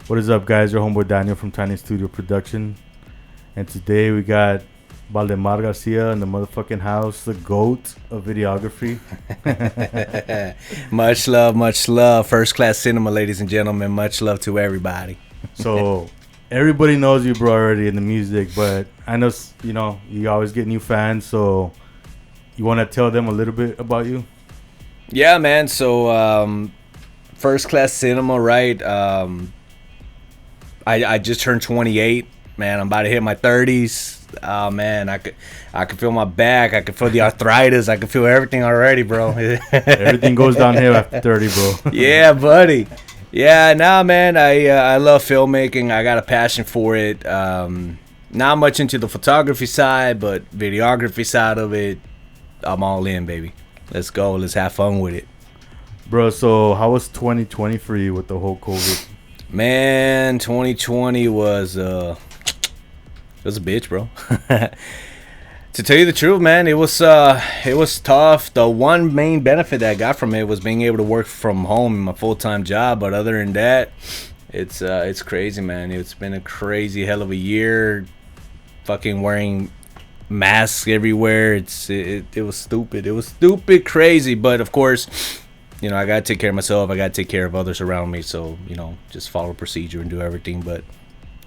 What is up, guys? Your homeboy Daniel from Tiny Studio Production. And today we got Baldemar Garcia in the motherfucking house, the GOAT of videography. Much love, much love. First class cinema, ladies and gentlemen. Much love to everybody. So, everybody knows you, bro, already in the music, but I know, you always get new fans, so you want to tell them a little bit about you? Yeah, man. So, first class cinema, right? I just turned 28. Man, I'm about to hit my 30s. Oh man, I could feel my back. I could feel the arthritis. I could feel everything already, bro. Everything goes downhill after 30, bro. Yeah, buddy. Yeah, nah, man. I love filmmaking. I got a passion for it. Not much into the photography side, but videography side of it, I'm all in, baby. Let's go. Let's have fun with it. Bro, so how was 2020 for you with the whole COVID? Man, 2020 was it was a bitch, bro. To tell you the truth, man, it was tough. The one main benefit that I got from it was being able to work from home in my full-time job. But other than that, it's crazy, man. It's been a crazy hell of a year. Fucking wearing masks everywhere. It was stupid. It was stupid, crazy. But of course, I gotta take care of myself. I gotta take care of others around me. So just follow procedure and do everything. But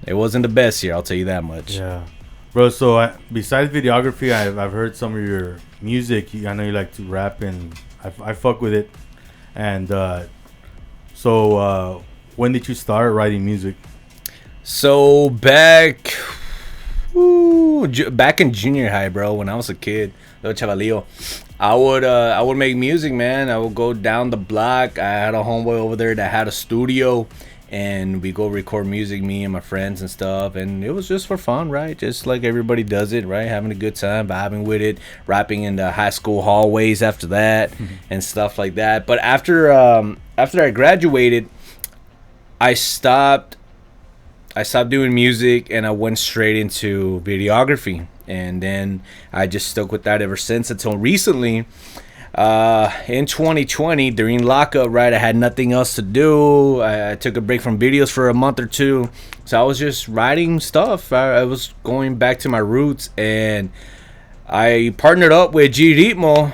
it wasn't the best year, I'll tell you that much. Yeah, bro. So besides videography, I've heard some of your music. I know you like to rap, and I fuck with it. And so when did you start writing music? So back in junior high, bro, when I was a kid, little chavalillo, I would make music, man. I would go down the block. I had a homeboy over there that had a studio, and we go record music, me and my friends and stuff, and it was just for fun, right? Just like everybody does it, right? Having a good time, vibing with it, rapping in the high school hallways after that, and stuff like that. But after I graduated, I stopped doing music, and I went straight into videography, and then I just stuck with that ever since until recently. In 2020, during lockup, right, I had nothing else to do. I took a break from videos for a month or two, so I was just writing stuff. I was going back to my roots, and I partnered up with G Ritmo,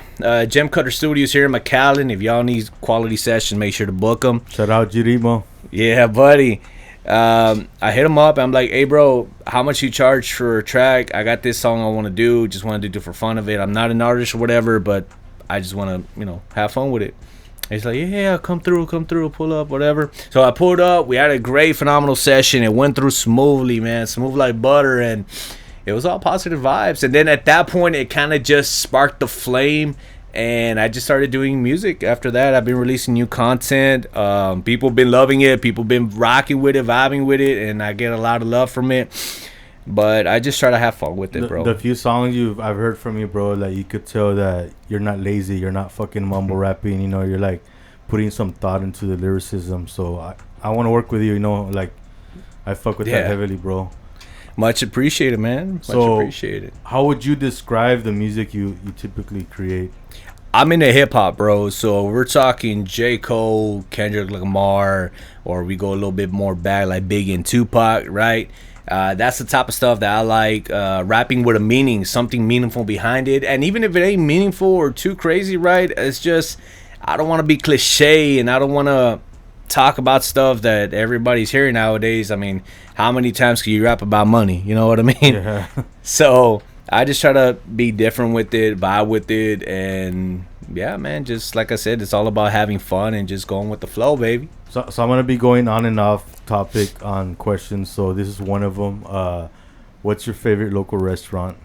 Gem Cutter Studios here in McAllen. If y'all need quality sessions, make sure to book them. Shout out G Ritmo. Yeah, buddy. I hit him up. I'm like, hey, bro, how much you charge for a track? I got this song I want to do. Just want to do for fun of it. I'm not an artist or whatever, but I just want to, have fun with it. And he's like, yeah, come through, pull up, whatever. So I pulled up. We had a great, phenomenal session. It went through smoothly, man, smooth like butter, and it was all positive vibes. And then at that point, it kind of just sparked the flame, and I just started doing music. After that, I've been releasing new content. People been loving it. People been rocking with it, vibing with it, and I get a lot of love from it. But I just try to have fun with it, bro. The few songs I've heard from you, bro, like you could tell that you're not lazy. You're not fucking mumble rapping. You're like putting some thought into the lyricism. So I want to work with you. Like I fuck with that heavily, bro. Much appreciated, man. Much appreciated. How would you describe the music you typically create? I'm into hip hop, bro. So we're talking J. Cole, Kendrick Lamar, or we go a little bit more back like Biggie and Tupac, right? That's the type of stuff that I like. Rapping with a meaning, something meaningful behind it. And even if it ain't meaningful or too crazy, right? It's just, I don't want to be cliche, and I don't want to talk about stuff that everybody's hearing nowadays. I mean, how many times can you rap about money? You know what I mean? Yeah. So I just try to be different with it, vibe with it, and yeah, man, just like I said, it's all about having fun and just going with the flow, baby. So I'm gonna be going on and off topic on questions. So this is one of them. What's your favorite local restaurant?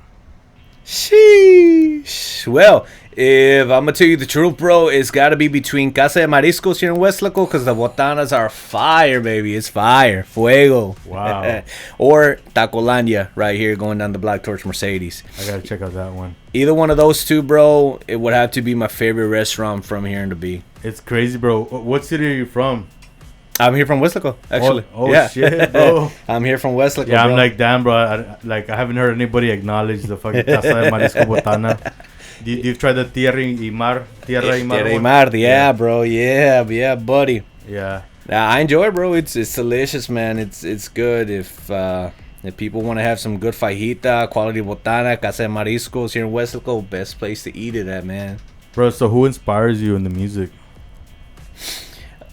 Sheesh. Well, if I'm gonna tell you the truth, bro, it's gotta be between Casa de Mariscos here in Westlaco, because the botanas are fire, baby. It's fire, fuego. Wow. Or Tacolandia right here, going down the block towards Mercedes. I gotta check out that one. Either one of those two, bro, it would have to be my favorite restaurant from here in the B. It's crazy, bro. What city are you from? I'm here from Westlaco, actually. Oh yeah. Shit, bro. I'm here from Westlaco, Yeah, bro. I'm like, damn, bro. I haven't heard anybody acknowledge the fucking Casa de Marisco Botana. You've tried the Tierra y Mar? Tierra y Mar, yeah, bro. Yeah, buddy. Yeah. I enjoy it, bro. It's delicious, man. It's good if people want to have some good fajita, quality botana, casa de mariscos here in Westlaco, best place to eat it at, man. Bro, so who inspires you in the music?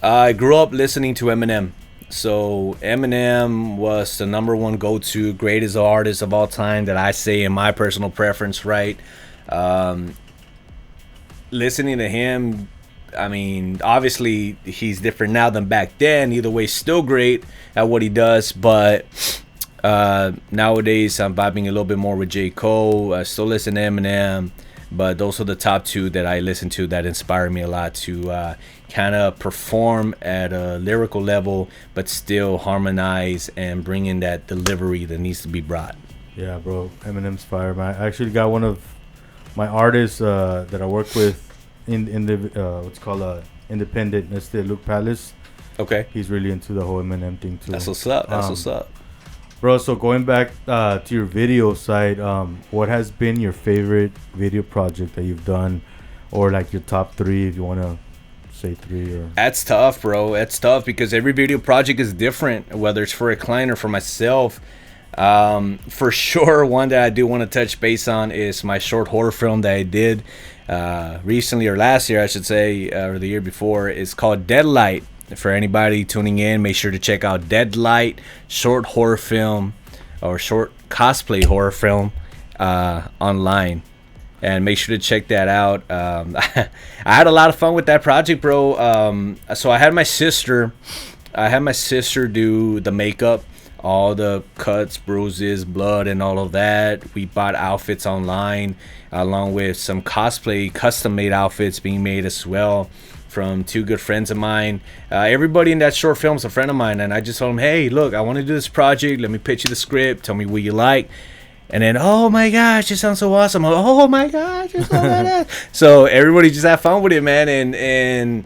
I grew up listening to Eminem. So Eminem was the number one go-to greatest artist of all time that I say in my personal preference, right? Listening to him, I mean, obviously he's different now than back then. Either way, still great at what he does, but nowadays I'm vibing a little bit more with J. Cole. I still listen to Eminem, but those are the top two that I listen to that inspire me a lot to kind of perform at a lyrical level, but still harmonize and bring in that delivery that needs to be brought. Yeah, bro, Eminem's fire, man. I actually got one of my artists that I work with in the what's called independent. That's the Luke Palace. Okay, he's really into the whole Eminem thing too. That's what's up. That's what's up, bro. So going back to your video side, what has been your favorite video project that you've done, or like your top three, if you want to say three? Or that's tough, bro. That's tough because every video project is different, whether it's for a client or for myself. For sure, one that I do want to touch base on is my short horror film that I did recently, or last year I should say, or the year before. It's called Deadlight. For anybody tuning in, make sure to check out Deadlight, short horror film or short cosplay horror film online, and make sure to check that out. I had a lot of fun with that project, bro. So I had my sister do the makeup, all the cuts, bruises, blood, and all of that. We bought outfits online, along with some cosplay custom-made outfits being made as well from two good friends of mine. Everybody in that short film is a friend of mine, and I just told them, hey, look, I want to do this project. Let me pitch you the script. Tell me what you like. And then, oh my gosh, it sounds so awesome. Oh my gosh, it's so badass. So everybody just had fun with it, man, and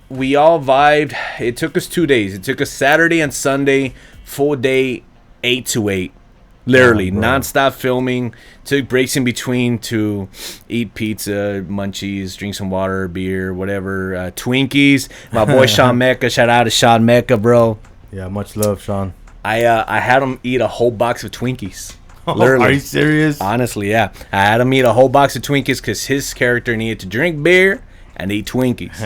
we all vibed. It took us 2 days. It took us Saturday and Sunday, full day, 8 to 8. Literally, non-stop filming. Took breaks in between to eat pizza, munchies, drink some water, beer, whatever. Twinkies. My boy Sean Mecca. Shout out to Sean Mecca, bro. Yeah, much love, Sean. I had him eat a whole box of Twinkies. Literally. Are you serious? Honestly, yeah. I had him eat a whole box of Twinkies because his character needed to drink beer and eat Twinkies.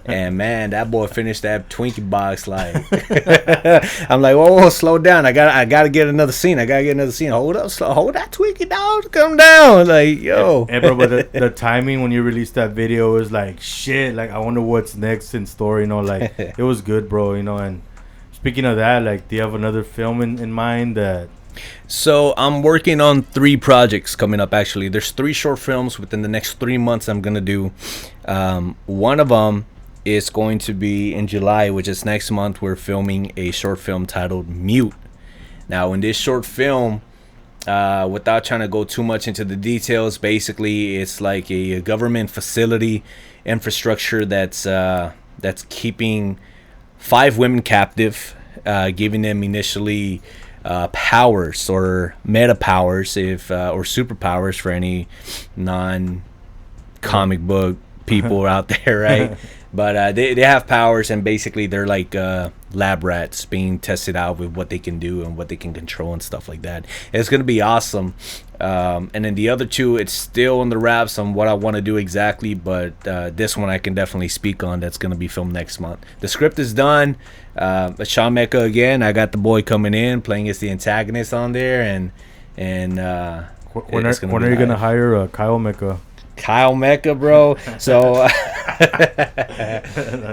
And man, that boy finished that Twinkie box like I'm like, whoa, slow down. I gotta get another scene. Hold up, hold that Twinkie down, come down. Like, yo. Hey, bro, but the timing when you released that video was like shit. Like, I wonder what's next in story, you know, like it was good, bro, you know. And speaking of that, like, do you have another film in mind that? So I'm working on 3 projects coming up. Actually, there's 3 short films within the next 3 months I'm gonna do. One of them is going to be in July, which is next month. We're filming a short film titled Mute. Now, in this short film, without trying to go too much into the details, basically it's like a government facility infrastructure that's keeping 5 women captive, giving them initially powers or meta powers, or superpowers for any non-comic book people out there, right? But they have powers, and basically they're like lab rats being tested out with what they can do and what they can control and stuff like that. It's gonna be awesome. And then the other 2, it's still on the wraps on what I want to do exactly, but this one I can definitely speak on. That's gonna be filmed next month. The script is done. Sean Mecca again. I got the boy coming in playing as the antagonist on there, and when are you gonna hire Kyle Mecca? Kyle Mecca, bro. So,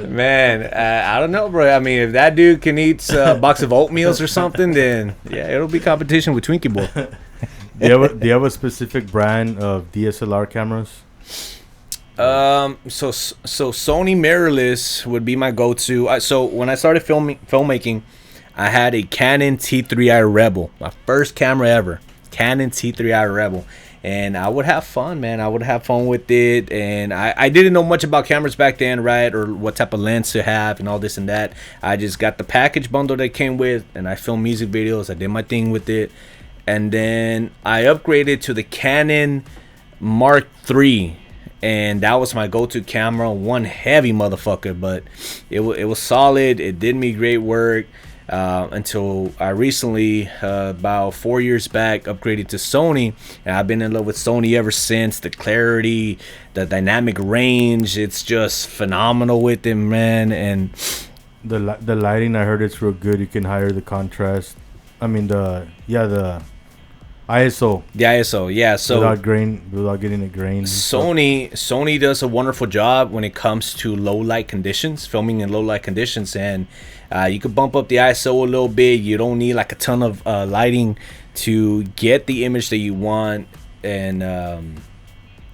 man, I don't know, bro. I mean, if that dude can eat a box of oatmeals or something, then yeah, it'll be competition with Twinkie Boy. Do you have a specific brand of DSLR cameras? So Sony mirrorless would be my go-to. So when I started filmmaking, I had a Canon T3i Rebel, my first camera ever. Canon T3i Rebel. And I would have fun, man. I would have fun with it. And I didn't know much about cameras back then, right? Or what type of lens to have and all this and that. I just got the package bundle that came with, and I filmed music videos. I did my thing with it. And then I upgraded to the Canon Mark III. and that was my go-to camera. One heavy motherfucker, but it was solid. It did me great work. Until I recently, about 4 years back, upgraded to Sony, and I've been in love with Sony ever since. The clarity, the dynamic range, it's just phenomenal with them, man. And the lighting, I heard it's real good. You can higher the contrast. I mean the ISO. The ISO, yeah. So without getting it grained. Sony does a wonderful job when it comes to low light conditions, filming in low light conditions, and you can bump up the ISO a little bit. You don't need like a ton of lighting to get the image that you want. And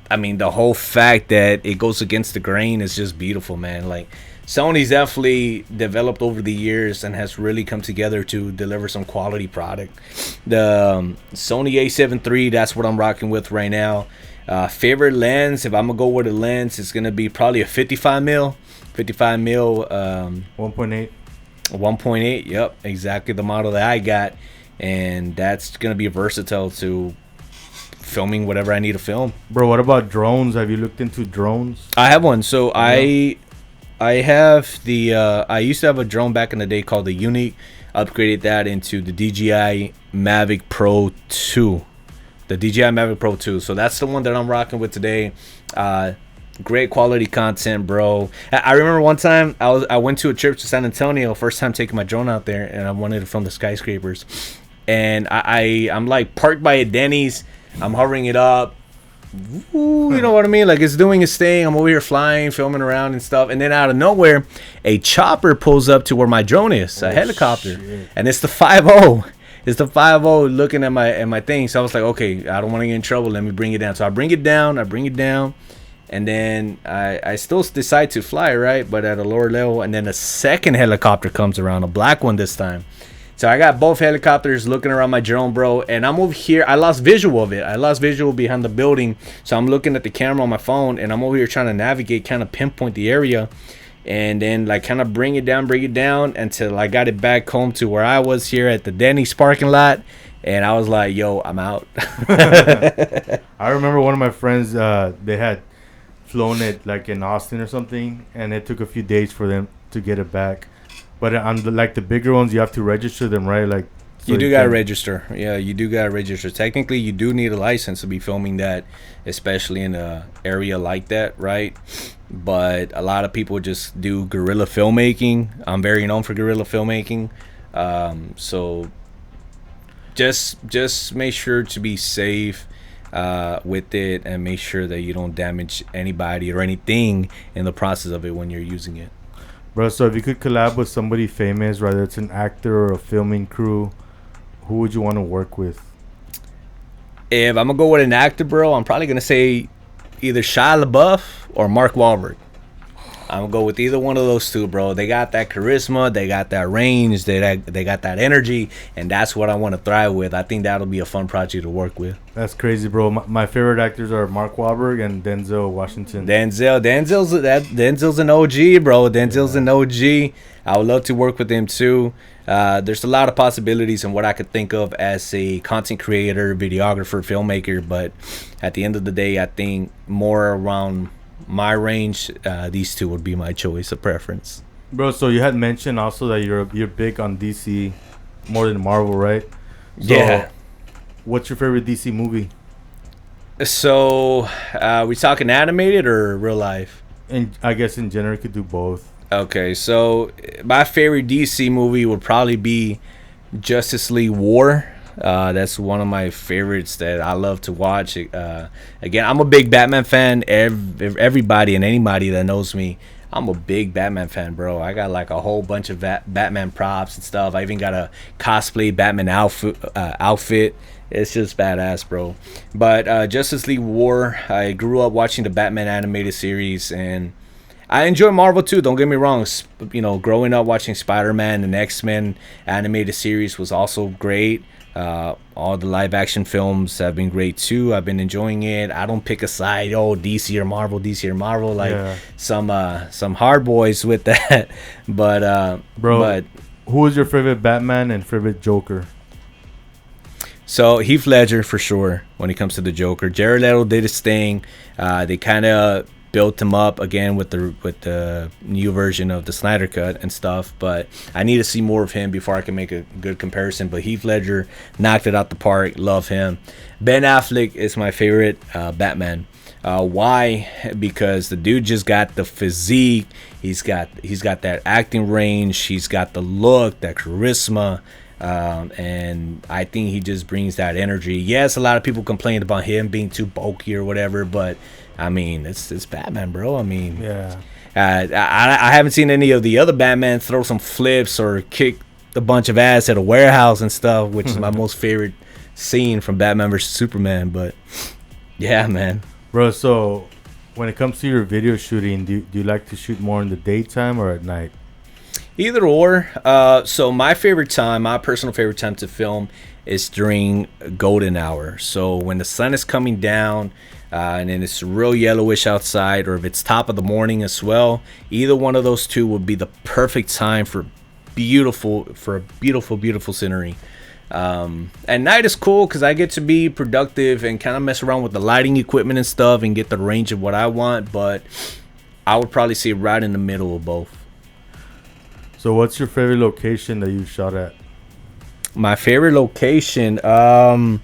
I mean, the whole fact that it goes against the grain is just beautiful, man. Like, Sony's definitely developed over the years and has really come together to deliver some quality product. The Sony A7 III, that's what I'm rocking with right now. Favorite lens, if I'm gonna go with a lens, it's gonna be probably a 55 mil 1.8. 1.8, yep, exactly the model that I got, and that's gonna be versatile to filming whatever I need to film. Bro, what about drones? Have you looked into drones? I have one. So I have the I used to have a drone back in the day called the Unique. Upgraded that into the DJI Mavic Pro 2. The DJI Mavic Pro 2. So that's the one that I'm rocking with today. Great quality content, bro. I remember one time I went to a trip to San Antonio, first time taking my drone out there, and I wanted to film the skyscrapers. And I'm like parked by a Denny's. I'm hovering it up. Ooh, you know what I mean? Like, it's doing its thing. I'm over here flying, filming around and stuff. And then out of nowhere, a chopper pulls up to where my drone is, a helicopter. Shit. And it's the 5.0. It's the 5.0 looking at my thing. So I was like, okay, I don't want to get in trouble. Let me bring it down. So I bring it down. And then I still decide to fly, right? But at a lower level. And then a second helicopter comes around, a black one this time. So I got both helicopters looking around my drone, bro. And I'm over here. I lost visual of it. I lost visual behind the building. So I'm looking at the camera on my phone. And I'm over here trying to navigate, kind of pinpoint the area. And then like kind of bring it down until I got it back home to where I was here at the Denny's parking lot. And I was like, yo, I'm out. I remember one of my friends, they had flown it like in Austin or something. And it took a few days for them to get it back. But on the bigger ones, you have to register them, right? Like, so you do gotta register. Yeah, you do gotta register. Technically, you do need a license to be filming that, especially in an area like that, right? But a lot of people just do guerrilla filmmaking. I'm very known for guerrilla filmmaking. So just make sure to be safe with it, and make sure that you don't damage anybody or anything in the process of it when you're using it. Bro, so if you could collab with somebody famous, whether it's an actor or a filming crew, who would you want to work with? If I'm going to go with an actor, bro, I'm probably going to say either Shia LaBeouf or Mark Wahlberg. I'm going to go with either one of those two, bro. They got that charisma. They got that range. They got that energy. And that's what I want to thrive with. I think that'll be a fun project to work with. That's crazy, bro. My favorite actors are Mark Wahlberg and Denzel Washington. Denzel's an OG, bro. Denzel's an OG. I would love to work with him, too. There's a lot of possibilities in what I could think of as a content creator, videographer, filmmaker. But at the end of the day, I think more around my range, these two would be my choice of preference. Bro, so you had mentioned also that you're big on DC more than Marvel, right? So Yeah. What's your favorite DC movie? So, we talking animated or real life? And I guess in general, you could do both. Okay, so my favorite DC movie would probably be Justice League War. That's one of my favorites that I love to watch. Again, I'm a big Batman fan. Everybody and anybody that knows me, I'm a big Batman fan, bro. I got like a whole bunch of Batman props and stuff. I even got a cosplay Batman outfit. It's just badass, bro. But Justice League War, I grew up watching the Batman animated series, and I enjoy Marvel too, don't get me wrong. You know, growing up watching Spider-Man and X-Men animated series was also great. All the live action films have been great too. I've been enjoying it. I don't pick a side, DC or Marvel, like some hard boys with that. But bro, who is your favorite Batman and favorite Joker? So Heath Ledger for sure when it comes to the Joker. Jared Leto did his thing. They kind of built him up again with the new version of the Snyder Cut and stuff. But I need to see more of him before I can make a good comparison. But Heath Ledger knocked it out the park. Love him. Ben Affleck is my favorite Batman. Why? Because the dude just got the physique. He's got that acting range. He's got the look, that charisma. And I think he just brings that energy. Yes, a lot of people complained about him being too bulky or whatever, but I mean, it's Batman, bro. I mean, Yeah. I haven't seen any of the other Batman throw some flips or kick a bunch of ass at a warehouse and stuff, which is my most favorite scene from Batman vs Superman. But yeah, man. Bro, so when it comes to your video shooting, do you like to shoot more in the daytime or at night? Either or. So my personal favorite time to film is during golden hour. So when the sun is coming down and then it's real yellowish outside, or if it's top of the morning as well, either one of those two would be the perfect time for beautiful scenery. At night is cool because I get to be productive and kind of mess around with the lighting equipment and stuff and get the range of what I want, but I would probably say right in the middle of both. So what's your favorite location that you shot at? My favorite location, I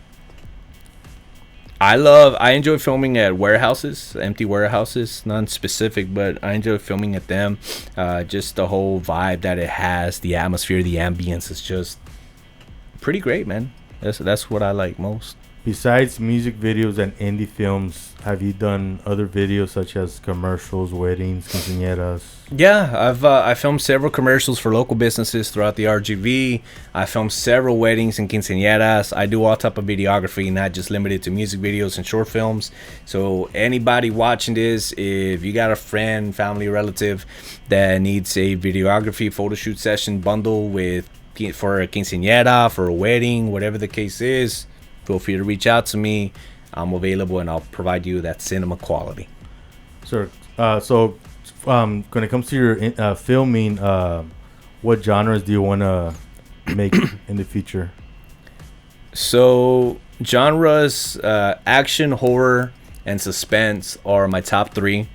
enjoy filming at warehouses, empty warehouses, non-specific, but I enjoy filming at them. Just the whole vibe that it has, the atmosphere, the ambience is just pretty great, man. That's what I like most. Besides music videos and indie films, have you done other videos such as commercials, weddings, quinceañeras? Yeah, I filmed several commercials for local businesses throughout the RGV. I filmed several weddings and quinceañeras. I do all type of videography, not just limited to music videos and short films. So anybody watching this, if you got a friend, family, relative that needs a videography photo shoot session bundle for a quinceañera, for a wedding, whatever the case is, feel free to reach out to me. I'm available and I'll provide you that cinema quality. Sir, when it comes to your filming, what genres do you want to make in the future? So genres, action, horror, and suspense are my top three.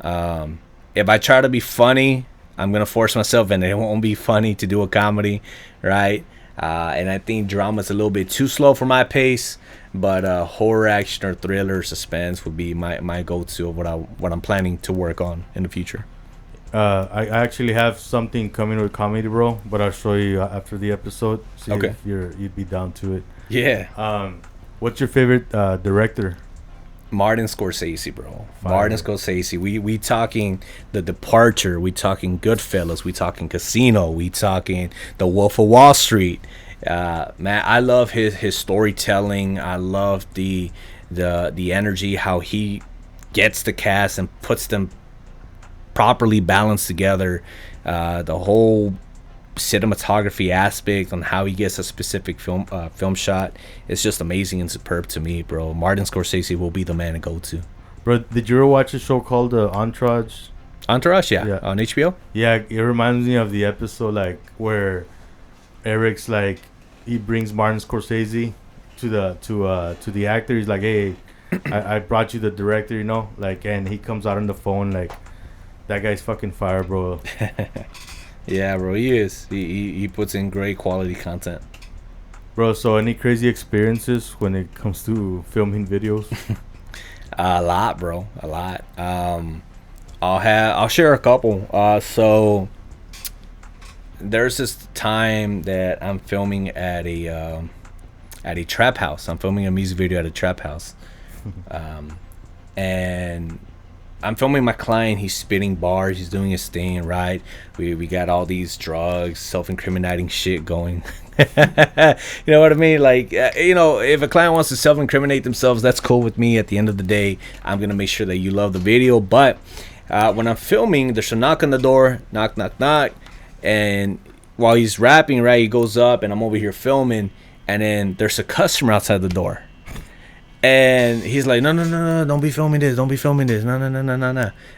If I try to be funny, I'm going to force myself and it won't be funny to do a comedy, right? And I think drama's a little bit too slow for my pace, but horror, action, or thriller, suspense would be my go-to of what I'm planning to work on in the future. I actually have something coming with comedy, bro, but I'll show you after the episode. See Okay. if you'd be down to it. Yeah. What's your favorite director? Martin Scorsese, bro. Fire. Martin Scorsese. We talking The Departure. We talking Goodfellas. We talking Casino. We talking The Wolf of Wall Street. Man, I love his storytelling. I love the energy, how he gets the cast and puts them properly balanced together. The whole cinematography aspect on how he gets a specific film shot, it's just amazing and superb to me, bro. Martin Scorsese will be the man to go to. Bro, did you ever watch a show called Entourage? Entourage, yeah, on HBO. Yeah, it reminds me of the episode like where Eric's like he brings Martin Scorsese to the actor. He's like, hey, I brought you the director, you know, like, and he comes out on the phone like, that guy's fucking fire, bro. Yeah, bro, he is. He puts in great quality content. Bro, so any crazy experiences when it comes to filming videos? A lot, bro. A lot. I'll share a couple. So there's this time that I'm filming at a trap house. I'm filming a music video at a trap house. And I'm filming my client. He's spitting bars. He's doing his thing, right? We got all these drugs, self-incriminating shit going. You know what I mean? Like, if a client wants to self-incriminate themselves, that's cool with me. At the end of the day, I'm going to make sure that you love the video. But when I'm filming, there's a knock on the door. Knock, knock, knock. And while he's rapping, right, he goes up and I'm over here filming. And then there's a customer outside the door. And he's like, no, don't be filming this, no.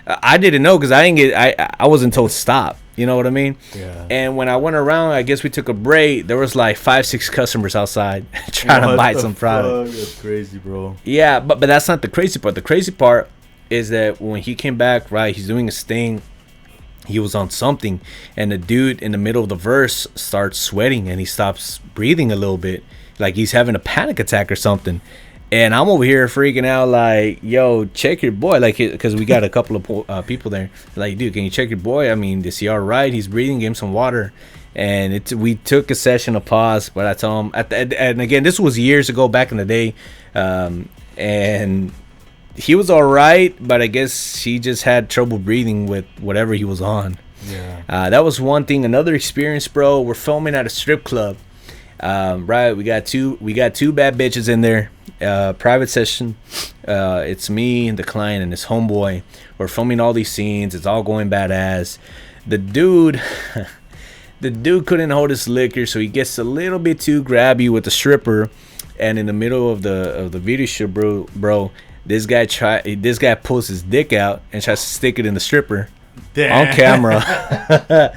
I didn't know because I wasn't told to stop. You know what I mean? Yeah. And when I went around, I guess we took a break. There was like 5-6 customers outside trying to buy some product. That's crazy, bro. Yeah, but that's not the crazy part. The crazy part is that when he came back, right, he's doing his thing. He was on something, and the dude in the middle of the verse starts sweating, and he stops breathing a little bit, like he's having a panic attack or something. And I'm over here freaking out, like, yo, check your boy, like, because we got a couple of people there. Like, dude, can you check your boy? I mean, is he all right? He's breathing. Give him some water. And we took a session of pause, but I told him, and again, this was years ago, back in the day, and he was all right, but I guess he just had trouble breathing with whatever he was on. Yeah. That was one thing. Another experience, bro. We're filming at a strip club. Right, we got two bad bitches in there. Private session. It's me, the client, and his homeboy. We're filming all these scenes. It's all going badass. The dude couldn't hold his liquor, so he gets a little bit too grabby with the stripper. And in the middle of the video shoot, bro, this guy pulls his dick out and tries to stick it in the stripper. Damn. On camera.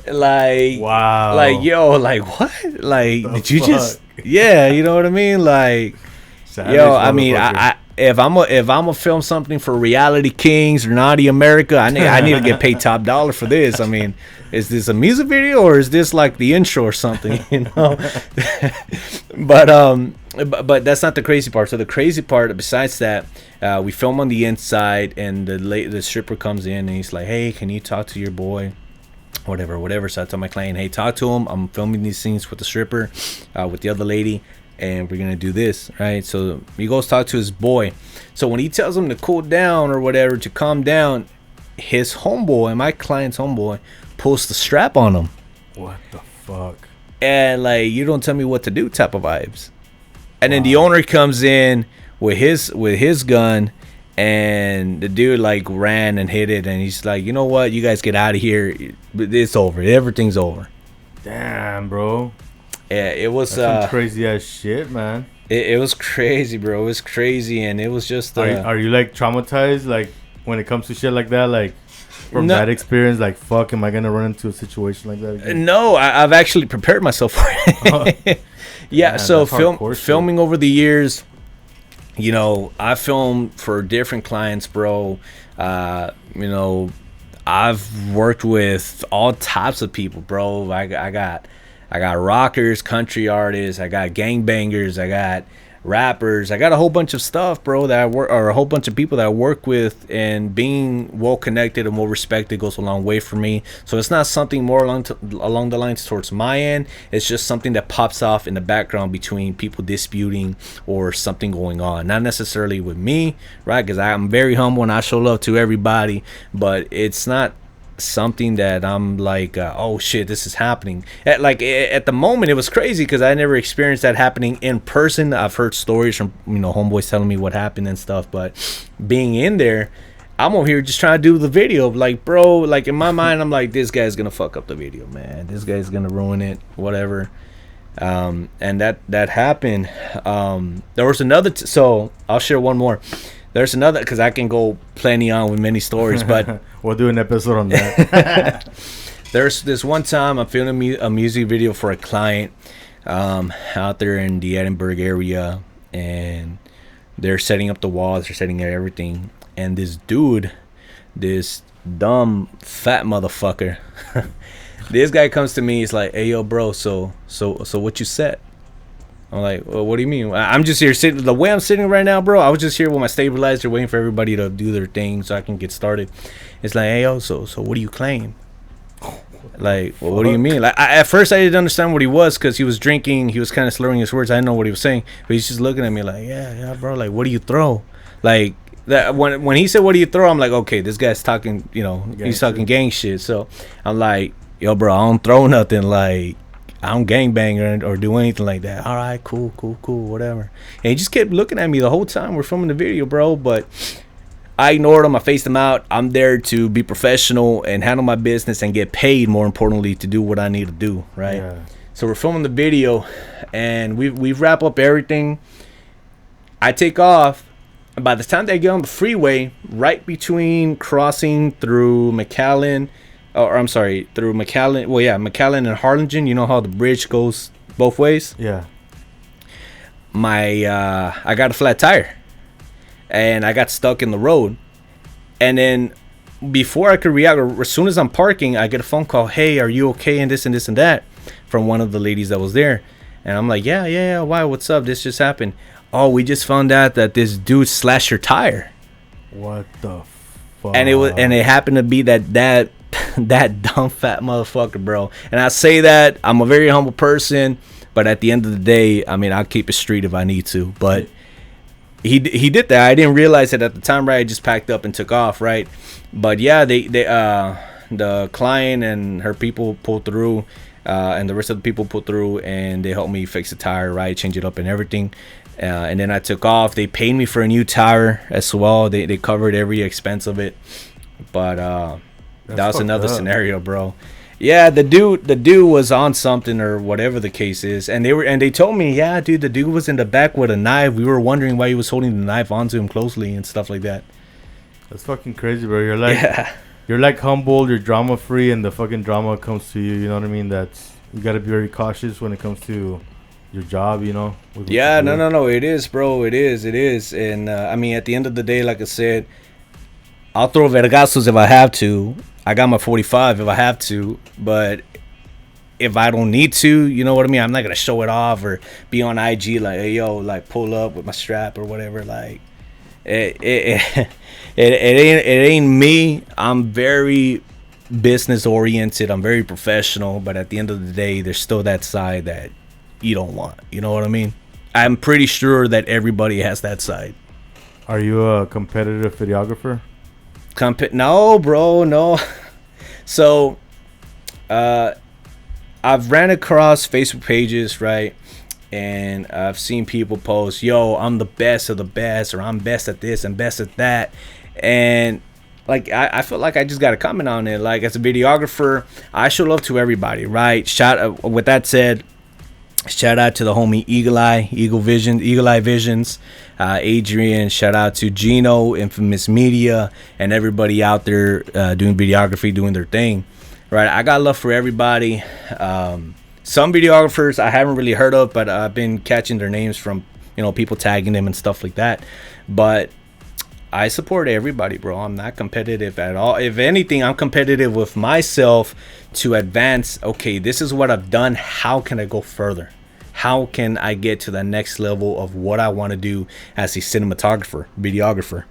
Like, wow. Like, yo, like, what? Like, did you just? Yeah, you know what I mean? Like, savage, yo, I mean, if I'm a film something for Reality Kings or Naughty America, I need to get paid top dollar for this. I mean, is this a music video or is this like the intro or something? You know. But that's not the crazy part. So the crazy part, besides that, we film on the inside, and the stripper comes in and he's like, "Hey, can you talk to your boy?" Whatever. So I tell my client, hey, talk to him. I'm filming these scenes with the stripper, with the other lady, and we're gonna do this, right? So he goes talk to his boy. So when he tells him to cool down or whatever, to calm down, his homeboy, my client's homeboy, pulls the strap on him. What the fuck? And like, you don't tell me what to do type of vibes. And then the owner comes in with his gun. And the dude like ran and hit it, and he's like, you know what, you guys get out of here. It's over. Everything's over. Damn, bro. Yeah, it was some crazy ass shit, man. It was crazy, bro. It was crazy, and it was just. Are you like traumatized, like when it comes to shit like that, like from that experience? Like, fuck, am I gonna run into a situation like that again? No, I've actually prepared myself for it. Yeah, man, so filming over the years. You know, I filmed for different clients, bro. You know, I've worked with all types of people, bro. I got rockers, country artists, I got gangbangers, I got rappers, I got a whole bunch of stuff, bro, that I work, or a whole bunch of people that I work with, and being well connected and well respected goes a long way for me. So it's not something more along the lines towards my end. It's just something that pops off in the background between people disputing or something going on, not necessarily with me, right? Because I'm very humble and I show love to everybody, but it's not something that I'm like, oh shit, this is happening. At the moment, it was crazy because I never experienced that happening in person. I've heard stories from, you know, homeboys telling me what happened and stuff, but being in there, I'm over here just trying to do the video. Like, bro, like in my mind, I'm like, this guy's gonna fuck up the video, man. This guy's gonna ruin it, whatever. And that happened. There was another. So I'll share one more. There's another, because I can go plenty on with many stories, but we'll do an episode on that. There's this one time I'm filming a music video for a client out there in the Edinburgh area, and they're setting up the walls, they're setting everything, and this dude, this dumb fat motherfucker, this guy comes to me. He's like, "Hey, yo, bro, so what you set?" I'm like, well, what do you mean? I'm just here sitting. The way I'm sitting right now, bro, I was just here with my stabilizer waiting for everybody to do their thing so I can get started. It's like, hey, yo, so what do you claim? Like, well, what do you mean? Like, at first I didn't understand what he was because he was drinking. He was kind of slurring his words. I didn't know what he was saying. But he's just looking at me like, yeah, bro. Like, what do you throw? Like, that when he said, what do you throw? I'm like, okay, this guy's talking, you know, he's talking gang shit. So I'm like, yo, bro, I don't throw nothing. Like, I don't gangbang or do anything like that. All right, cool, whatever. And he just kept looking at me the whole time we're filming the video, bro. But I ignored him. I faced him out. I'm there to be professional and handle my business and get paid, more importantly, to do what I need to do, right? Yeah. So we're filming the video, and we wrap up everything. I take off. And by the time they get on the freeway, right between crossing through McAllen or I'm sorry, through McAllen. Well, yeah, McAllen and Harlingen. You know how the bridge goes both ways. Yeah. I got a flat tire, and I got stuck in the road. And then before I could react, or as soon as I'm parking, I get a phone call. Hey, are you okay? And this and this and that, from one of the ladies that was there. And I'm like, yeah. Why? What's up? This just happened. Oh, we just found out that this dude slashed your tire. What the fuck? And it happened to be that that dumb fat motherfucker, bro. And I say that I'm a very humble person, but at the end of the day, I mean, I'll keep it street if I need to. But he did that. I didn't realize it at the time, right? I just packed up and took off, right? But yeah, the client and her people pulled through, and the rest of the people pulled through, and they helped me fix the tire, right, change it up and everything. And then I took off. They paid me for a new tire as well. They covered every expense of it. But that was another scenario, bro. Yeah, the dude was on something or whatever the case is, and they told me, yeah, dude, the dude was in the back with a knife. We were wondering why he was holding the knife onto him closely and stuff like that. That's fucking crazy, bro. You're like humble, you're drama free, and the fucking drama comes to you. You know what I mean? You gotta be very cautious when it comes to your job. You know? Yeah, no. It is, bro. It is. And I mean, at the end of the day, like I said, I'll throw vergazos if I have to. I got my 45 if I have to, but if I don't need to, you know what I mean? I'm not gonna show it off or be on IG like, hey, yo, like pull up with my strap or whatever. Like, it ain't me. I'm very business oriented. I'm very professional, but at the end of the day, there's still that side that you don't want. You know what I mean? I'm pretty sure that everybody has that side. Are you a competitive videographer? No, bro, no. So, I've ran across Facebook pages, right? And I've seen people post, yo, I'm the best of the best, or I'm best at this and best at that. And like, I feel like I just got to comment on it. Like, as a videographer, I show love to everybody, right? With that said, shout out to the homie Eagle Eye Visions, Adrian. Shout out to Gino, Infamous Media, and everybody out there doing videography, doing their thing. Right, I got love for everybody. Some videographers I haven't really heard of, but I've been catching their names from, you know, people tagging them and stuff like that. But I support everybody, bro. I'm not competitive at all. If anything, I'm competitive with myself to advance. Okay, this is what I've done. How can I go further? How can I get to the next level of what I want to do as a cinematographer, videographer?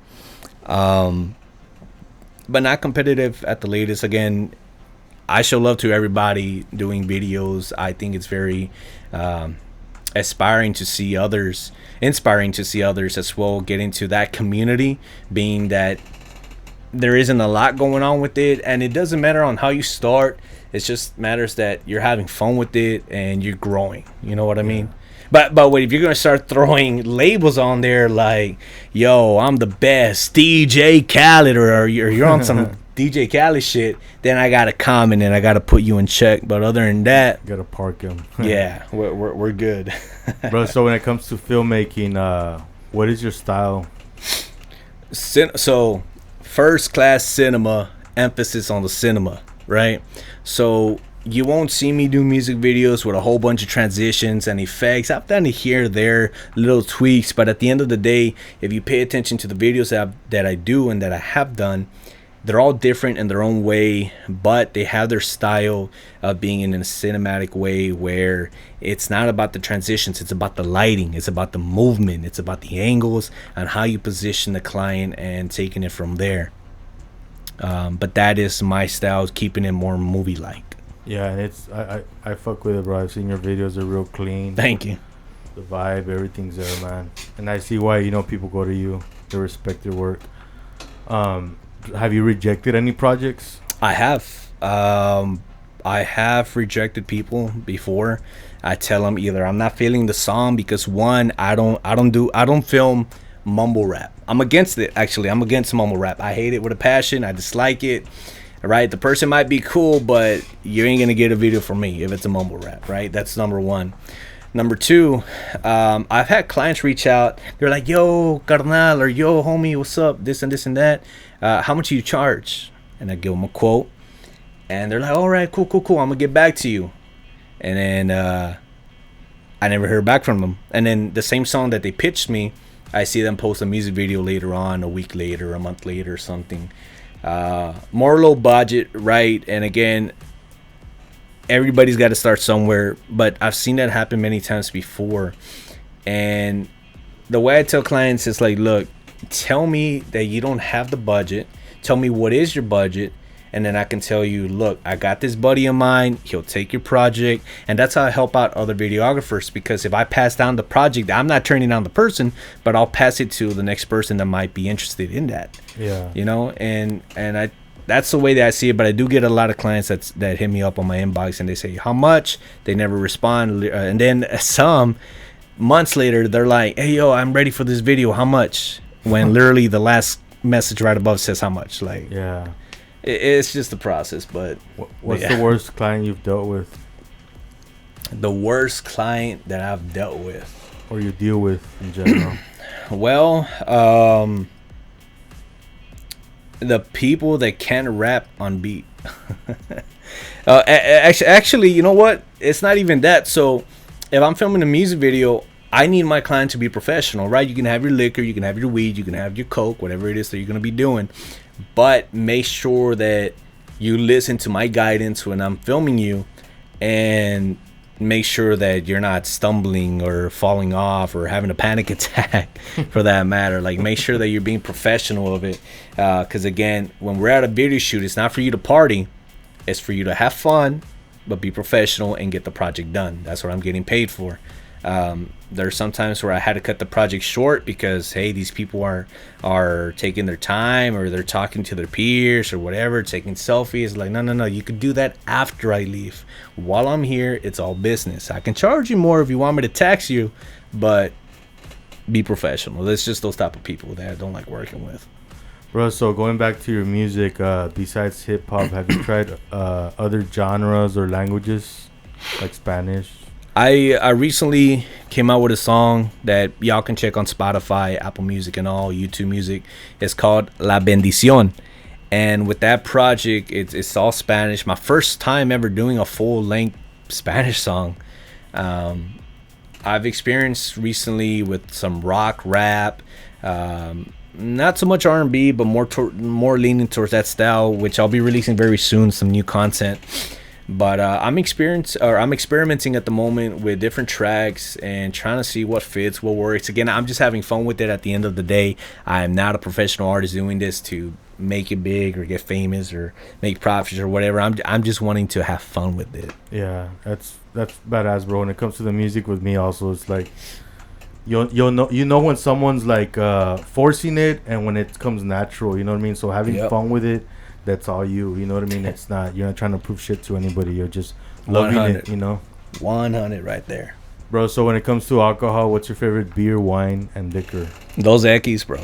But not competitive at the latest. Again, I show love to everybody doing videos. I think it's very inspiring to see others as well get into that community, being that there isn't a lot going on with it, and it doesn't matter on how you start. It just matters that you're having fun with it and you're growing. You know what I mean? But wait, if you're gonna start throwing labels on there like, yo, I'm the best DJ Khaled, or you're on some DJ Khaled shit, then I gotta comment and I gotta put you in check. But other than that, gotta park him. Yeah, we're good. Bro, so when it comes to filmmaking, what is your style? So first class cinema, emphasis on the cinema, right? So you won't see me do music videos with a whole bunch of transitions and effects. I've done it here or there, little tweaks, but at the end of the day, if you pay attention to the videos that I do and that I have done, they're all different in their own way, but they have their style of being in a cinematic way where it's not about the transitions, it's about the lighting, it's about the movement, it's about the angles and how you position the client and taking it from there. But that is my style, keeping it more movie-like. Yeah, it's I fuck with it, bro. I've seen your videos; they're real clean. Thank you. The vibe, everything's there, man. And I see why, you know, people go to you. They respect your work. Have you rejected any projects? I have. I have rejected people before. I tell them either I'm not feeling the song because one, I don't film mumble rap. I'm against it, actually. I'm against mumble rap. I hate it with a passion. I dislike it. Right, the person might be cool, but you ain't gonna get a video from me if it's a mumble rap, right? That's number one. Number two, I've had clients reach out. They're like, yo, carnal, or yo, homie, what's up? This and this and that. How much do you charge? And I give them a quote. And they're like, all right, cool, cool, cool. I'm gonna get back to you. And then I never heard back from them. And then the same song that they pitched me, I see them post a music video later on, a week later, a month later, or something. More low budget, right? And again, everybody's got to start somewhere. But I've seen that happen many times before. And the way I tell clients is like, look, tell me that you don't have the budget. Tell me what is your budget. And then I can tell you, look, I got this buddy of mine. He'll take your project. And that's how I help out other videographers. Because if I pass down the project, I'm not turning down the person, but I'll pass it to the next person that might be interested in that. Yeah. You know, and I that's the way that I see it. But I do get a lot of clients that hit me up on my inbox and they say, how much? They never respond. And then some months later, they're like, hey, yo, I'm ready for this video. How much? When literally the last message right above says how much. Like, yeah. It's just the process. But what's the worst client you've dealt with? The worst client that I've dealt with, or you deal with in general? Well, the people that can't rap on beat. Actually, you know what? It's not even that. So if I'm filming a music video, I need my client to be professional, right? You can have your liquor, you can have your weed, you can have your coke, whatever it is that you're going to be doing. But make sure that you listen to my guidance when I'm filming you, and make sure that you're not stumbling or falling off or having a panic attack for that matter. Like, make sure that you're being professional of it. Because again, when we're at a video shoot, it's not for you to party. It's for you to have fun, but be professional and get the project done. That's what I'm getting paid for. There's sometimes where I had to cut the project short because, hey, these people are taking their time, or they're talking to their peers or whatever, taking selfies. Like, no, you could do that after I leave. While I'm here, it's all business. I can charge you more if you want me to tax you, but be professional. It's just those type of people that I don't like working with. Bro, so going back to your music, besides hip-hop, have you tried other genres or languages, like Spanish? I recently came out with a song that y'all can check on Spotify, Apple Music, and all YouTube Music. It's called La Bendición. And with that project, it's all Spanish. My first time ever doing a full-length Spanish song. I've experienced recently with some rock, rap, not so much R&B, but more leaning towards that style, which I'll be releasing very soon, some new content. But I'm experimenting at the moment with different tracks and trying to see what fits, what works. Again, I'm just having fun with it at the end of the day. I am not a professional artist doing this to make it big or get famous or make profits or whatever. I'm just wanting to have fun with it. Yeah, that's badass, bro. When it comes to the music with me also, it's like you'll know when someone's like forcing it and when it comes natural, you know what I mean? So having fun with it, that's all you know what I mean? It's not, you're not trying to prove shit to anybody. You're just loving 100. it, you know? 100 right there. Bro, so when it comes to alcohol, what's your favorite beer, wine, and liquor? Those Ekis, bro.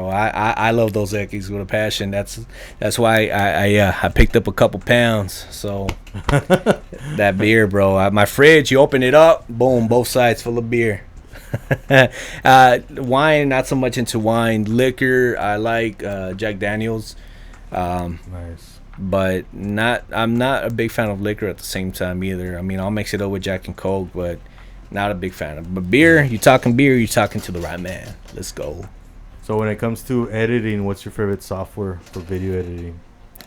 I love those Ekis with a passion. That's why I picked up a couple pounds. So that beer, bro. My fridge, you open it up, boom, both sides full of beer. Wine, not so much into wine. Liquor, I like Jack Daniels. Nice. But I'm not a big fan of liquor at the same time either. I mean, I'll mix it up with Jack and Coke, but not a big fan of. But beer, you're talking to the right man. Let's go. So when it comes to editing, what's your favorite software for video editing?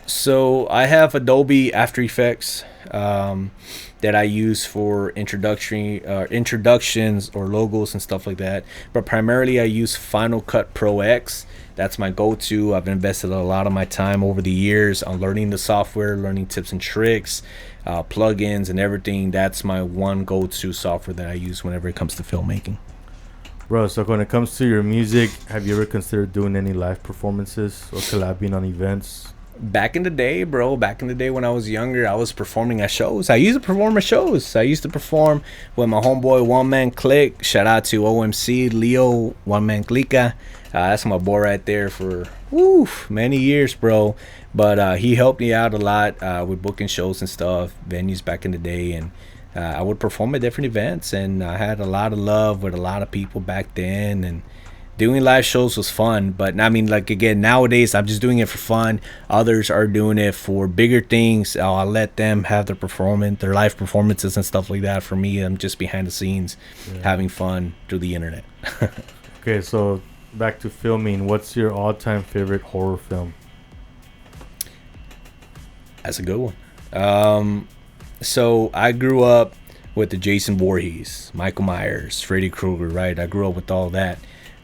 So I have Adobe After Effects that I use for introductions or logos and stuff like that. But primarily I use Final Cut Pro X. That's my go-to. I've invested a lot of my time over the years on learning the software, learning tips and tricks, plugins and everything. That's my one go-to software that I use whenever it comes to filmmaking. Bro, so when it comes to your music, have you ever considered doing any live performances or collabing on events? Back in the day, bro, when I was younger, I was performing at shows. I used to perform at shows. I used to perform with my homeboy One Man Click. Shout out to OMC, Leo, One Man Clica. That's my boy right there for many years, bro. But he helped me out a lot with booking shows and stuff, venues back in the day. And I would perform at different events. And I had a lot of love with a lot of people back then. And doing live shows was fun, but I mean, like, again, nowadays I'm just doing it for fun. Others are doing it for bigger things. I'll let them have their live performances and stuff like that. For me, I'm just behind the scenes, having fun through the internet. Okay, so back to filming. What's your all-time favorite horror film? That's a good one. So I grew up with the Jason Voorhees, Michael Myers, Freddy Krueger, right? I grew up with all that.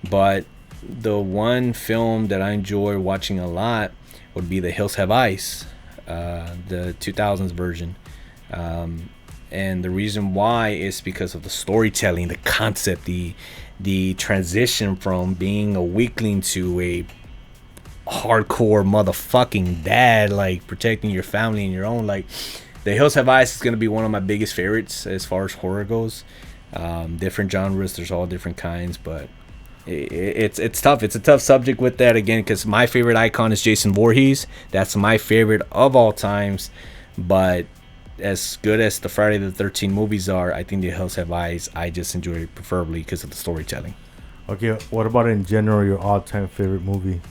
But the one film that I enjoy watching a lot would be The Hills Have Eyes, the 2000s version. And the reason why is because of the storytelling, the concept, the transition from being a weakling to a hardcore motherfucking dad, like protecting your family and your own. Like, The Hills Have Eyes is going to be one of my biggest favorites as far as horror goes. Different genres, there's all different kinds, but it's tough. It's a tough subject with that, again, because my favorite icon is Jason Voorhees. That's my favorite of all times. But as good as the Friday the 13th movies are, I think The Hills Have Eyes, I just enjoy it preferably because of the storytelling. Okay, what about in general your all-time favorite movie?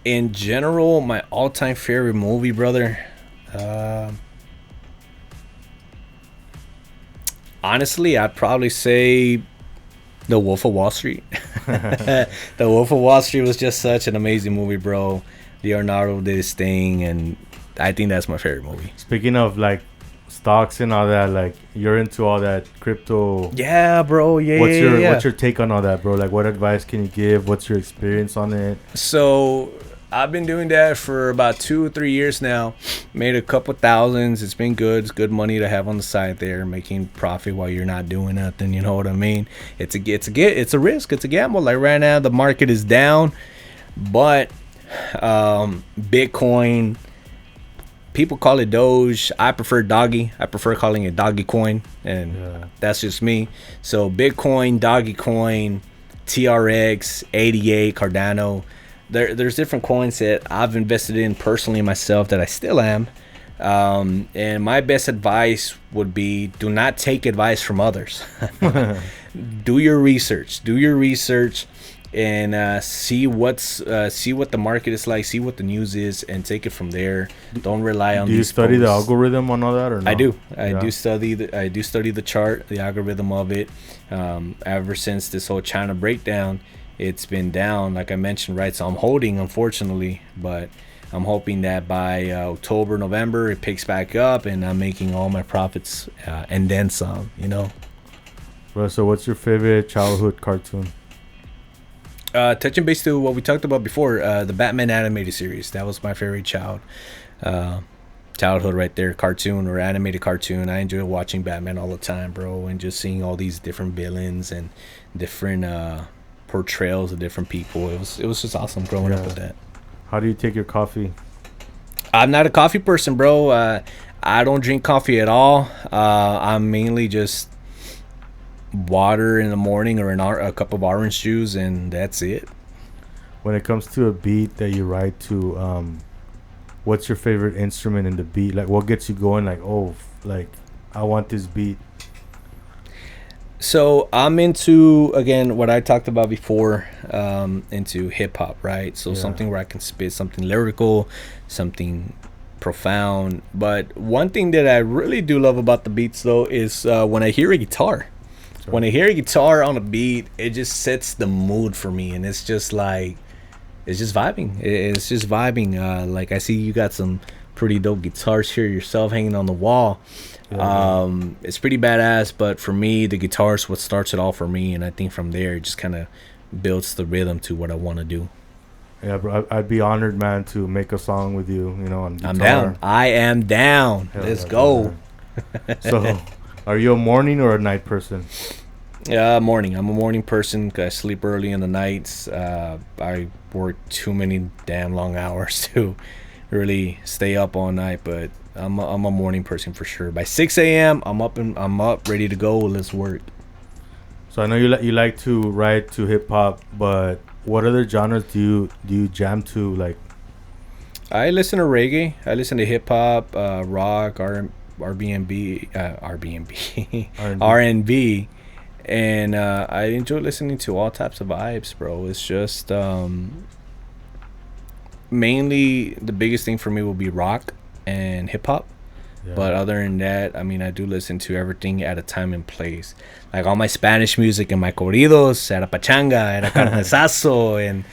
In general, my all-time favorite movie, brother, honestly, I'd probably say The Wolf of Wall Street. The Wolf of Wall Street was just such an amazing movie, bro. Leonardo did his thing, and I think that's my favorite movie. Speaking of, like, stocks and all that, like, you're into all that crypto. Yeah, bro. Yeah. What's your take on all that, bro? Like, what advice can you give? What's your experience on it? So I've been doing that for about 2 or 3 years now. Made a couple thousands. It's been good. It's good money to have on the side there, making profit while you're not doing nothing. You know what I mean? It's a risk. It's a gamble. Like, right now, the market is down, but Bitcoin, people call it Doge. I prefer Doggy. I prefer calling it Doggy Coin, and that's just me. So Bitcoin, Doggy Coin, TRX, 88, Cardano. There's different coins that I've invested in personally myself that I still am. And my best advice would be, do not take advice from others. Do your research. And see what the market is like, see what the news is, and take it from there. Don't rely on. Do you study the algorithm on all that, or no? I do. I do study the chart, the algorithm of it. Ever since this whole China breakdown, it's been down, like I mentioned, right? So I'm holding, unfortunately, but I'm hoping that by October, November, it picks back up, and I'm making all my profits and then some. You know. Bro, so what's your favorite childhood cartoon? Touching base to what we talked about before, the Batman animated series. That was my favorite childhood right there. Cartoon or animated cartoon. I enjoy watching Batman all the time, bro, and just seeing all these different villains and different portrayals of different people. It was just awesome growing up with that. How do you take your coffee? I'm not a coffee person, bro. I don't drink coffee at all. I'm mainly just water in the morning, or a cup of orange juice, and that's it. When it comes to a beat that you write to, what's your favorite instrument in the beat? Like, what gets you going? Like, oh, like, I want this beat. So I'm into, again, what I talked about before, into hip hop, right? So something where I can spit something lyrical, something profound. But one thing that I really do love about the beats, though, is when I hear a guitar. When I hear a guitar on a beat, it just sets the mood for me, and it's just like, it's just vibing. It's just vibing. Like, I see you got some pretty dope guitars here yourself hanging on the wall. It's pretty badass, but for me, the guitar is what starts it all for me, and I think from there it just kind of builds the rhythm to what I want to do. Yeah, bro, I'd be honored, man, to make a song with you, you know, on guitar. I'm down. I am down. Let's go. So, are you a morning or a night person? Morning. I'm a morning person 'cause I sleep early in the nights. I work too many damn long hours to really stay up all night, but I'm a morning person for sure. By 6 a.m., I'm up, ready to go. Let's work. So I know you like to write to hip hop, but what other genres do you jam to? Like, I listen to reggae. I listen to hip hop, rock, R&B, R&B. And I enjoy listening to all types of vibes, bro. It's just mainly the biggest thing for me will be rock and hip hop. But Yeah. other than that, I mean, I do listen to everything at a time and place. Like all my Spanish music and my corridos, era pachanga, era carnesazo, and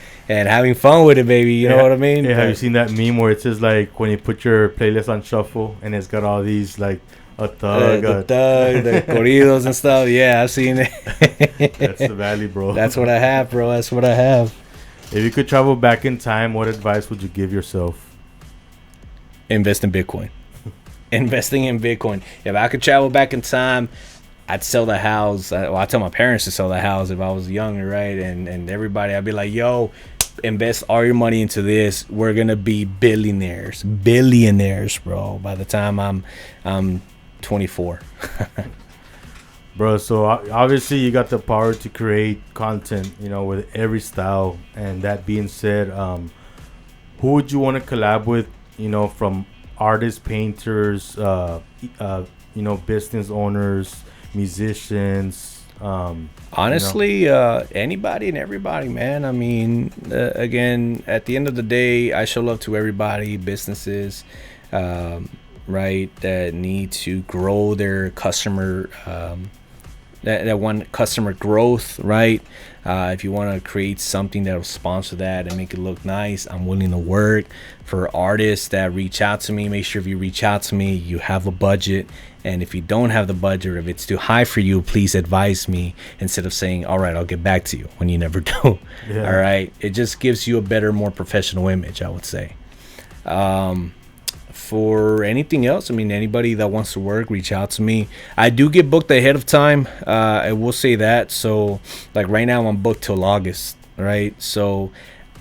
having fun with it, baby. You know what I mean? Yeah, have you But, seen that meme where it says like when you put your playlist on shuffle and it's got all these like a thug, the thug, the corridos and stuff. Yeah, I've seen that's the it. valley, bro. That's what I have, bro. That's what I have. If you could travel back in time, what advice would you give yourself? Invest in Bitcoin. Investing in Bitcoin. If I could travel back in time, I'd sell the house. Well, I tell my parents to sell the house if I was younger, right? And everybody, I'd be like, yo, invest all your money into this. We're gonna be billionaires, bro. By the time I'm 24. Bro, so obviously you got the power to create content, you know, with every style. And that being said, who would you want to collab with, you know, from artists, painters, you know, business owners, musicians, Honestly, anybody and everybody, man. I mean, again, at the end of the day, I show love to everybody, businesses, right, that need to grow their customer, that want customer growth, right? If you want to create something that will sponsor that and make it look nice, I'm willing to work. For artists that reach out to me, make sure if you reach out to me, you have a budget. And if you don't have the budget, or if it's too high for you, please advise me instead of saying, all right, I'll get back to you, when you never do. Yeah. All right. It just gives you a better, more professional image, I would say. For anything else, I mean, anybody that wants to work, reach out to me. I do get booked ahead of time. I will say that. So, like right now, I'm booked till August, right? So,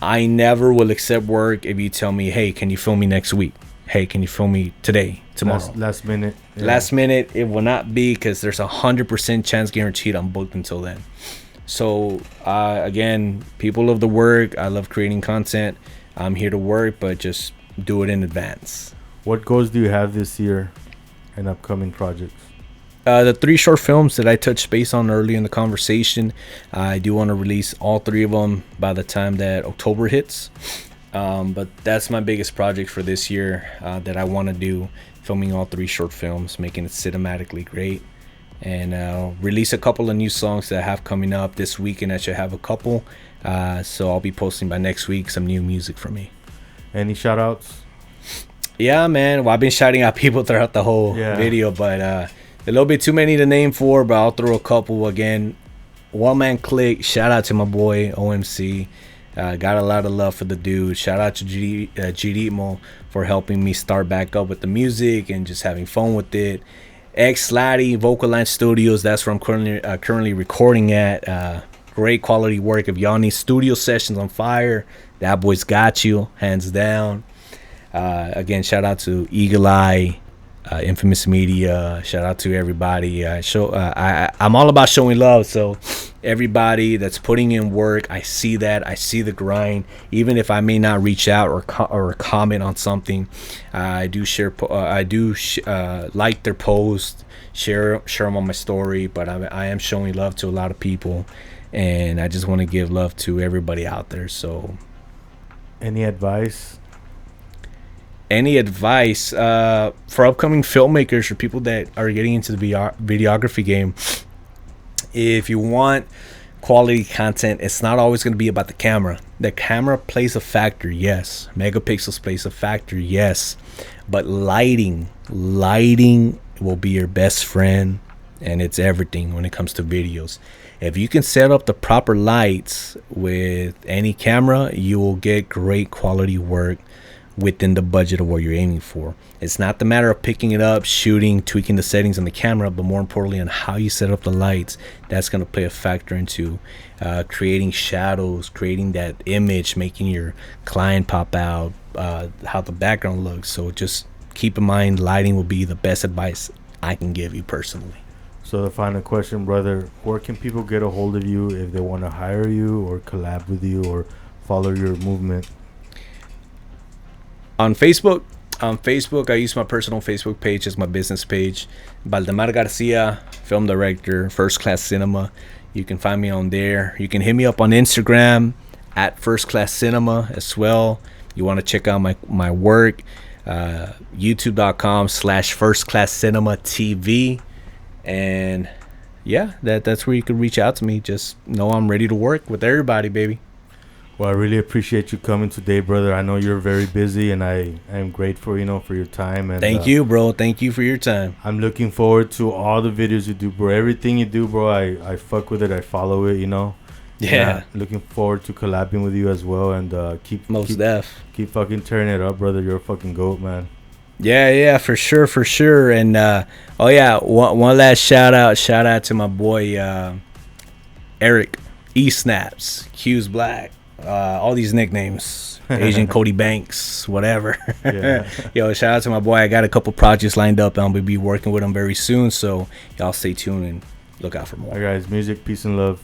I never will accept work if you tell me, hey, can you film me next week? Hey, can you film me today, tomorrow? Last minute. Yeah. Last minute, it will not be, because there's 100% chance guaranteed I'm booked until then. So, again, people love the work. I love creating content. I'm here to work, but just do it in advance. What goals do you have this year and upcoming projects? The 3 short films that I touched base on early in the conversation, I do want to release all 3 of them by the time that October hits. But that's my biggest project for this year, that I want to do, filming all 3 short films, making it cinematically great. And release a couple of new songs that I have coming up this weekend. I should have a couple. So I'll be posting by next week some new music from me. Any shout outs? Yeah, man. Well, I've been shouting out people throughout the whole video, but a little bit too many to name for, but I'll throw a couple. Again, One Man Click, shout out to my boy OMC. Got a lot of love for the dude. Shout out to Giritmo for helping me start back up with the music and just having fun with it. X Slatty, Vocal Line Studios, that's where I'm currently recording at. Great quality work. If y'all need studio sessions on fire, that boy's got you, hands down. Again, shout out to Eagle Eye, Infamous Media. Shout out to everybody. I'm all about showing love. So everybody that's putting in work, I see that. I see the grind. Even if I may not reach out or comment on something, I do share. Like their post, share them on my story. But I am showing love to a lot of people, and I just want to give love to everybody out there. So, any advice? Any advice for upcoming filmmakers or people that are getting into the videography game? If you want quality content, it's not always going to be about the camera. The camera plays a factor, yes. Megapixels plays a factor, yes. But lighting will be your best friend, and it's everything when it comes to videos. If you can set up the proper lights with any camera, you will get great quality work within the budget of what you're aiming for. It's not the matter of picking it up, shooting, tweaking the settings on the camera, but more importantly on how you set up the lights. That's going to play a factor into creating shadows, creating that image, making your client pop out, how the background looks. So just keep in mind, lighting will be the best advice I can give you personally. So the final question, brother, where can people get a hold of you if they want to hire you or collab with you or follow your movement? On Facebook, On Facebook, I use my personal Facebook page as my business page. Baldemar Garcia, film director, First Class Cinema. You can find me on there. You can hit me up on Instagram at First Class Cinema as well. You want to check out my work, youtube.com/First Class Cinema TV. And yeah, that's where you can reach out to me. Just know I'm ready to work with everybody, baby. Well, I really appreciate you coming today, brother. I know you're very busy, and I am grateful, for your time. And Thank you, bro. Thank you for your time. I'm looking forward to all the videos you do, bro. Everything you do, bro, I fuck with it. I follow it, Yeah. Looking forward to collabing with you as well, and keep fucking turning it up, brother. You're a fucking goat, man. Yeah, for sure. And oh yeah, one last shout out to my boy Eric E Snaps, Q's Black, all these nicknames, Asian Cody Banks, whatever. Yeah. Yo, shout out to my boy. I got a couple projects lined up, and I'm gonna be working with him very soon. So y'all stay tuned and look out for more. All right, guys, music, peace and love.